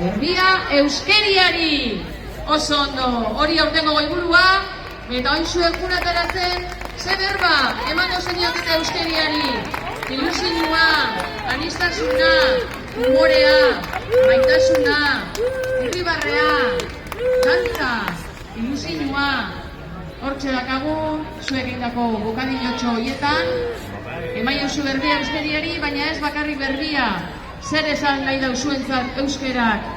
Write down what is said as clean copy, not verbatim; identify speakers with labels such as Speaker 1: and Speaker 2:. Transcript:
Speaker 1: Berbia euskeriari! Oso ondo, hori aurtengo goiburua, eta oin zuekun ateratzen, ze berba, eman zenioket euskeriari, ilusinua, anistasuna, humorea, maitasuna, irribarrea, dantza, ilusinua, hortxe dakagu, zuek egindako bukadinotxo horietan, eman eusu berbia euskeriari, baina ez bakarrik berbia, zer esan nahi dauzuentzat euskerak,